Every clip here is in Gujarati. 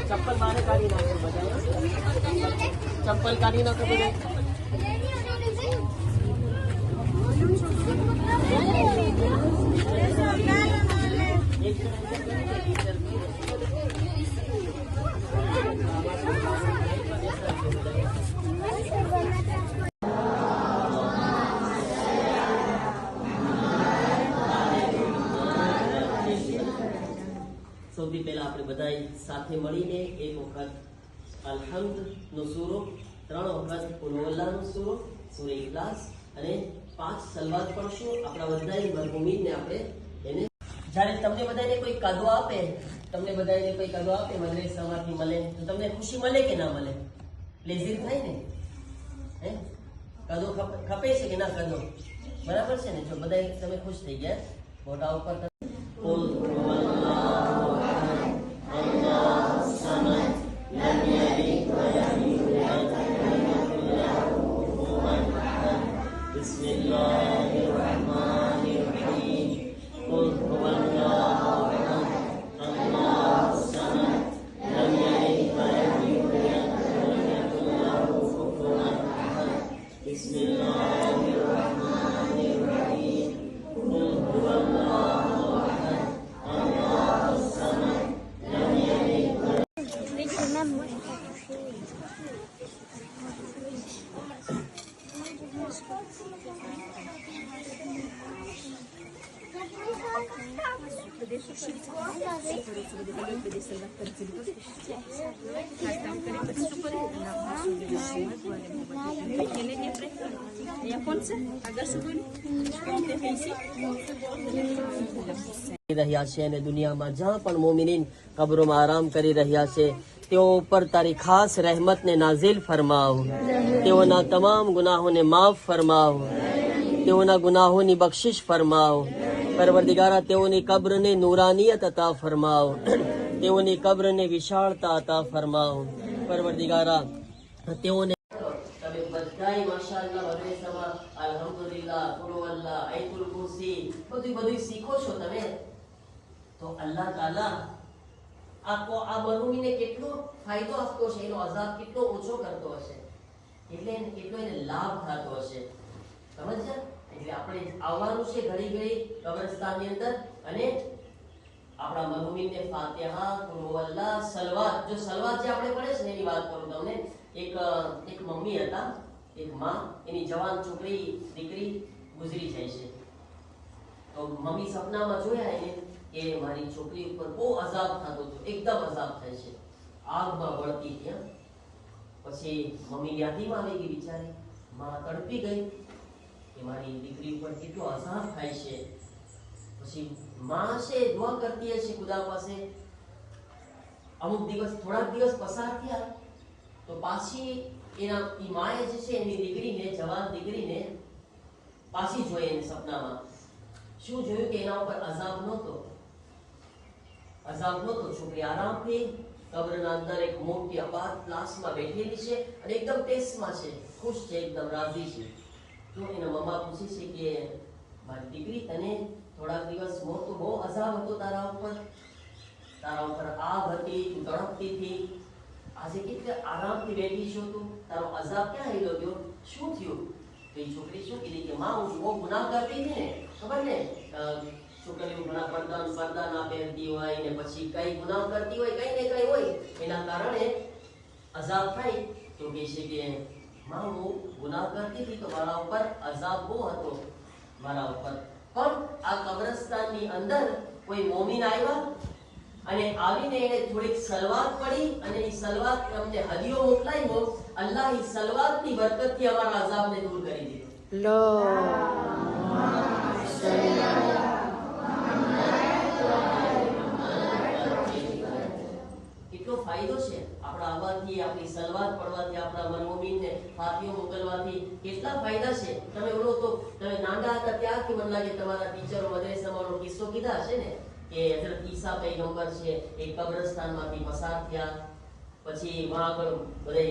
चप्पल मारे काढ़ी नाखो बधाए चप्पल काढ़ी नाखो बधाए સૌથી પહેલા આપણે બધાય સાથે મળીને એક વખત અલહમ્દ નો સૂરો, 3 વખત કુલ હુવલ્લાહ નો સૂરો, સૂરે ઇખલાસ અને 5 સલવાત પડશું. આપણા બધાય મરહુમીનને આપણે એને જ્યારે તમને બધાને કોઈ કાદો આપે, મદરેસામાંથી મળે તો તમને ખુશી મળે કે ના મળે? પ્લેઝર થાય ને? હે કાદો ખપે છે કે ના? કાદો બરાબર છે ને? જો બધા તમે ખુશ થઈ ગયા, મોઢા ઉપર રહ્યા છે અને દુનિયામાં જ્યાં પણ મોમિનીન કબ્રોમાં આરામ કરી રહ્યા છે તેઓ ઉપર તારી ખાસ રહેમતને નાઝિલ ફરમાવ, તેઓના તમામ ગુનાહોને માફ ફરમાવ, તેઓના ગુનાહોની બખ્શિશ ફરમાવ. પરવરદિગારા તેઓની કબ્રને નૂરાનિયત અતા ફરમાવ, તેઓની કબ્રને વિશાળતા અતા ફરમાવ. પરવરદિગારા તેઓને તમે બધાય માશાઅલ્લાહ મદરેસામાં અલ્હમ્દુલિલ્લાહ, કુલ હુવલ્લાહ, આયતુલ કુરસી બધું શીખો છો તમે, તો અલ્લાહ તાલા આ મરહુમીને કેટલો ફાયદો આપતો છે, એનો અઝાબ કેટલો ઓછો કરતો હશે, એટલો એને લાભ થતો હશે. સમજ્યા? એટલે આપણે આવવાનું છે ઘડી કબ્રસ્તાનની અંદર અને આપણા મરહુમીનને ફાતિહા, કુલ હુવલ્લાહ, સલવાત. જો સલવાત જે આપણે પડે છે ને એની વાત કરું તમને. એક મમ્મી હતા, એક માં, એની જવાન દીકરી ગુજરી જાય છે. તો મમ્મી સપનામાં જોયા એને કે મારી છોકરી ઉપર બહુ અઝાબ થતો હતો, એકદમ અઝાબ થાય છે, આગમાં બળતી ત્યાં. પછી મમ્મી યાદીમાં આવી ગઈ બિચારી, માં તડપી ગઈ કે મારી દીકરી ઉપર કેટલો અઝાબ થાય છે. પછી માં છે દુઆ કરતી હશે ખુદા પાસે. થોડાક દિવસ પસાર થયા તો પાછી એના માએ જે છે એની દીકરીને, જવાન દીકરીને પાછી જોઈ એને સપનામાં. શું જોયું કે એના ઉપર અઝાબ નહોતો. છોકરી આરામથી કબ્રના અંદર એક મોટી આબાદ ક્લાસમાં બેઠેલી છે અને એકદમ ટેસ્ટમાં છે, ખુશ છે, એકદમ રાજી છે. તો એના મમ્મા પૂછે છે કે મારી દીકરી, તને થોડાક દિવસ મોટો બહુ અઝાબ હતો તારા ઉપર આગ હતી, તું તડપતી હતી, આજે કેટલે આરામથી બેઠી છો, તું તારો અઝાબ ક્યાં હેલો ગયો, શું થયું? તો એ છોકરી શું કીધી કે માં, હું બહુ ગુનાહ કરતી હતી ને, ખબર ને, છોકરીઓ પડદા ના પહેરતી હોય ને પછી કઈ ગુનાહ કરતી હોય, કઈ ને કઈ હોય, એના કારણે અઝાબ થાય. તો કહે છે કે માં, હું ગુનાહ કરતી હતી તો મારા ઉપર અઝાબ બહુ હતો મારા ઉપર, પણ આ કબ્રસ્તાનની અંદર કોઈ મોમિન આવ્યા અને આવીને એને થોડીક સલવાત પડી અને એ સલવાત અમને હદિયો મોકલાવ્યો. અલ્લાહ એ સલવાતની બરકતથી અમારા અઝાબને દૂર કરી દીધો. કેટલો ફાયદો છે આપણા આવવાથી, આપણી સલવાત પડવાથી, આપણા મરહુમીનને ફાતિહો મોકલવાથી કેટલા ફાયદા છે. તમે નાના હતા ત્યારથી મને લાગે તમારા ટીચરો મદરેસામાં કિસ્સો કીધા હશે ને કે હઝરત ઈસા પૈગંબર છે એ કબ્રસ્તાનમાંથી પસાર થયા, પછી વહાં આગળ બધે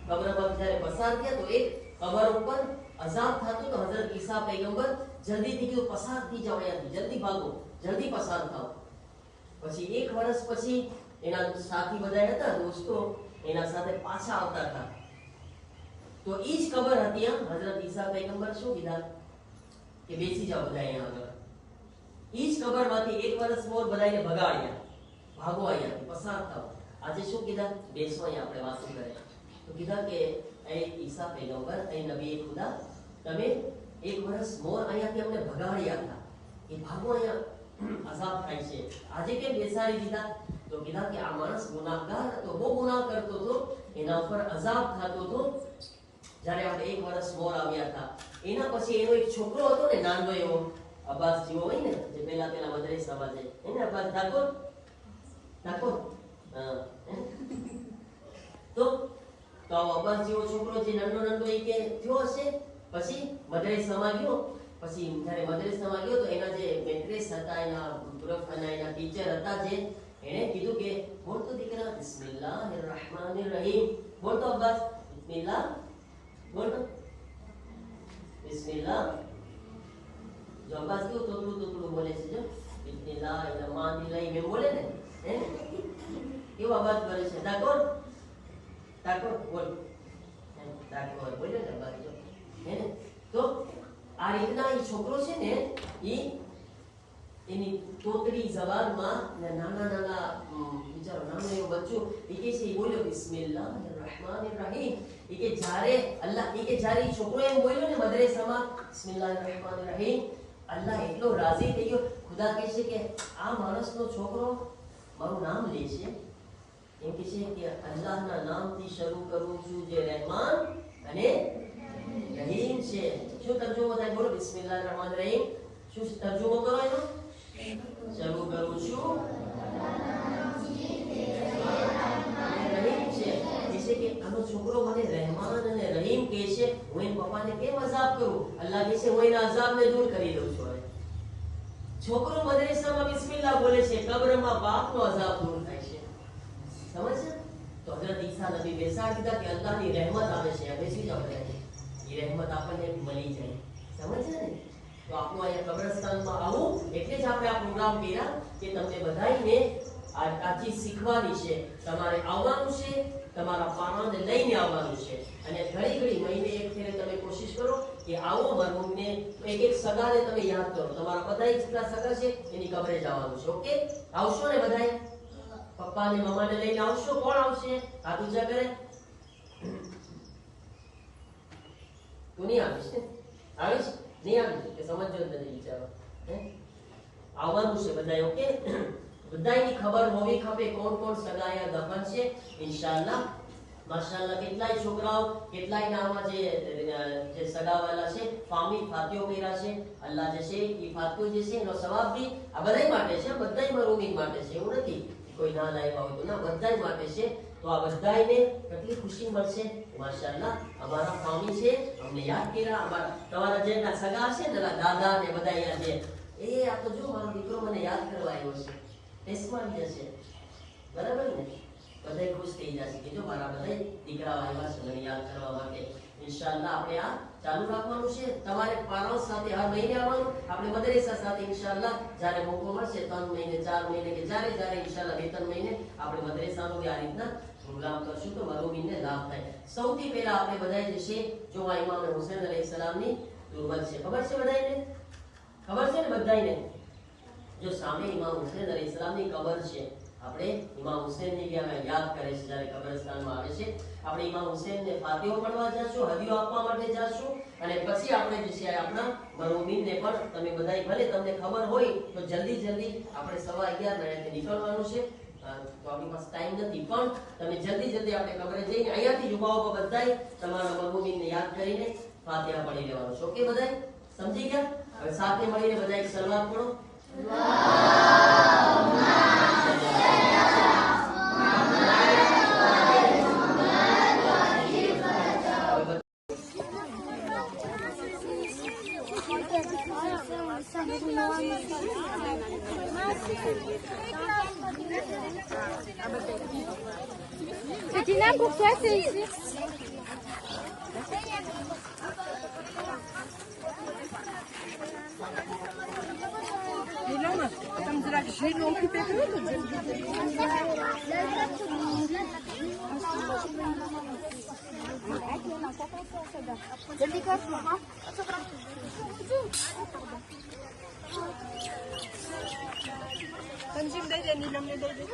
કબ્રમાં જ્યારે પસાર થયા તો એક કબર ઉપર અઝાબ થતું તો હઝરત ઈસા પૈગંબર જલ્દીથી કીધું પસાર થઈ જાઓ, અહીંયાથી જલ્દી ભાગો, જલ્દી પસાર થાઓ. પછી 1 વર્ષ પછી એના સાથી બધા હતા દોસ્તો એના સાથે પાછા આવતા હતા તો ઈ જ કબર હતી હજરત ઈસા પૈગંબર શું કીધા કે બેસી જાઓ બધા અહીંયા આગળ ઈ જ કબરમાંથી 1 વર્ષ મોર બધાને ભગાડ્યા ભાગો અહીંયાથી પસાર થાઓ આજે શું કીધા બેસો અહીંયા આપણે વાતો કરે તો કીધા કે એ ઈસા પૈગંબર એ નબી ખુદા તમે 1 વર્ષ મોર અહીંયાથી અમને ભગાડ્યા હતા એ ભાગો અહીંયા અઝાબ થાય છે આજે કેમ બેસાડી દીધા તો કીધા કે આ માણસ ગુનાહગાર હતો બહુ ગુનાહ કરતો હતો એના ઉપર અઝાબ થતો હતો જ્યારે આપણે 1 વર્ષ મોર આવ્યા હતા એના પછી એનો એક છોકરો હતો ને નાનો એવો અબ્બાસ જેવો હોય ને જે પેલા મદ્રેસામાં જાય એને અબ્બાસ ઠાકોર તો અબ્બાસ જેવો છોકરો જે નંદો એ કે થયો હશે પછી મદ્રેસામાં ગયો પછી જ્યારે મદ્રેસામાં ગયો તો એના જે મેટ્રેસ હતા એના પ્રોફેસર એના ટીચર હતા જે એને કીધું કે બોલ તો દીકરા બિસ્મિલ્લાહિર રહેમાનિર રહીમ બોલ તો અબ્બાસ બિસ્મિલ્લાહ બોલ તો બિસ્મિલ્લાહ જો અબ્બાસ કેવું તોતલું બોલે છે જો બિસ્મિલ્લાહ રહેમાનિર રહીમ એમ બોલે ને હે કેવો અવાજ કરે છે ઠાકોર બોલ ઠાકોર બોલે ને અબ્બાસ જો હે તો આ રીતના એ છોકરો છે ને એની તોતરી જબાનમાં નાના વિચારો નાનો એવો બચ્ચો એ કે છે એ બોલ્યો બિસ્મિલ્લાહિર રહેમાનિર રહીમ એ કે જ્યારે અલ્લાહ એ કે જ્યારે એ છોકરો એમ બોલ્યો ને મદ્રેસામાં બિસ્મિલ્લાહિર રહેમાનિર રહીમ અલ્લાહ એટલો રાજી થઈ ગયો ખુદા કહે છે કે આ માણસનો છોકરો મારું નામ લે છે એમ કે છે કે અલ્લાહના નામથી શરૂ કરું છું જે રહેમાન અને રહીમ છે શું તર્જુમો થાય બોલો બિસ્મિલ્લાહિર રહેમાનિર રહીમ શું તર્જુમો કરો એનો શરૂ કરું છું રહીમ છે એટલે કે આનો છોકરો મને રહેમાન અને રહીમ કહે છે હું એના પપ્પાને કેમ અઝાબ કરું અલ્લાહ કહે છે હું એના અઝાબને દૂર કરી દઉં છું છોકરો મદ્રેસામાં બિસ્મિલ્લાહ બોલે છે કબ્રમાં બાપનો અઝાબ દૂર થાય છે સમજ છે તો હજરત ઈસા નબી બેસાડી દીધા કે અલ્લાહની રહેમત આવે છે બેસી જાઓ એ રહેમત આપણને મળી જાય સમજ છે ને તો આપણું અહીંયા કબ્રસ્તાનમાં આવું એટલે જ આપણે આ પ્રોગ્રામ કર્યા કે તમને બધાઈને આ ચીજ શીખવાની છે તમારે આવવાનું છે તમારા પાણાને લઈને આવવાનું છે અને ઘડી મહિને એક ફેરે તમે કોશિશ કરો કે આવો મરહૂમને એક સગાને તમે યાદ કરો તમારા બધાય જેટલા સગા છે એની કબરે જવાનું છે ઓકે આવશો ને બધાય પપ્પા અને મમ્માને લઈને આવશો કોણ આવશે હાથ ઊંચા કરે તું નહીં આવીશ ને આવીશ નહીં આવીશ કે સમજો જ નથી વિચારો આવવાનું છે બધાય ઓકે બધાયની ખબર હોવી ખપે કોણ સગાયા દફન છે ઇન્શાઅલ્લાહ માશાઅલ્લાહ કેટલાય છોકરાઓ કેટલાય નામાં જે સગાવાલા છે ફામી ફાતિઓ કર્યા છે અલ્લાહ જે છે એ ફાતિઓ જે છે એનો સવાબ બી આ બધાય માટે છે બધાય મરૂમી માટે છે એવું નથી કોઈ ના લાવ્યા હોય તો ના બધાય માટે છે તો આ બધાયને કેટલી ખુશી મળશે માશાઅલ્લાહ અમારા ફામી છે અમને યાદ કર્યા અમારા તમારા જે સગા છે ને દાદા ને બધા અહીંયા છે એ આ તો જો મારો દીકરો મને યાદ કરવા આવ્યો છે ટેસ્ટમાં આવી જશે બરાબર ને બધા ખુશ થઈ જશે કે જો મારા બધા દીકરાઓ આવ્યા છે મને યાદ કરવા માટે ઇન્શાઅલ્લાહ આપણે આ ચાલુ રાખવાનું છે તમારે પારસ સાથે હર મહિને આવવાનું આપણે મદરેસા સાથે ઇન્શાઅલ્લાહ જ્યારે મોકો મળશે 3 મહિને 4 મહિને કે જ્યારે ઇન્શાઅલ્લાહ 2-3 મહિને આપણે મદરેસાનો આ રીતના પ્રોગ્રામ કરશું તો મરૂમીને લાભ થાય સૌથી પહેલા આપણે બધા જે છે જો આ ઇમામ હુસૈન અલૈહિસ્સલામની તુર્બત છે ખબર છે બધાને ખબર છે ને બધાને જો સામે ઇમામ હુસૈન અલૈહિસ્સલામની કબર છે આપણે ઇમામ હુસૈનને બી અમે યાદ કરે છે જ્યારે કબ્રસ્તાનમાં આવે છે આપણે ઇમામ હુસૈનને ફાતિહો પડવા જશું હદીઓ આપવા માટે જશું અને પછી આપણે જે છે આપણા મરહૂમીનને પણ તમે બધાય ભલે તમને ખબર હોય તો જલ્દી આપણે 11:15 નીકળવાનું છે તો આપણી પાસે ટાઈમ નથી પણ તમે જલ્દી આપણે કબરે જઈને અહીંયાથી જ ઉભા ઉભા બધાય તમારા મરહૂમીનને યાદ કરીને ફાતિહા પઢી લેવાનું છે ઓકે બધાય સમજી ગયા હવે સાથે મળીને બધા એક સલવાત પઢો C'était n'importe quoi, c'est ici. Там зрачки. जल्दी कर हाँ कंज्यूम दे दे नीलम ने दे दे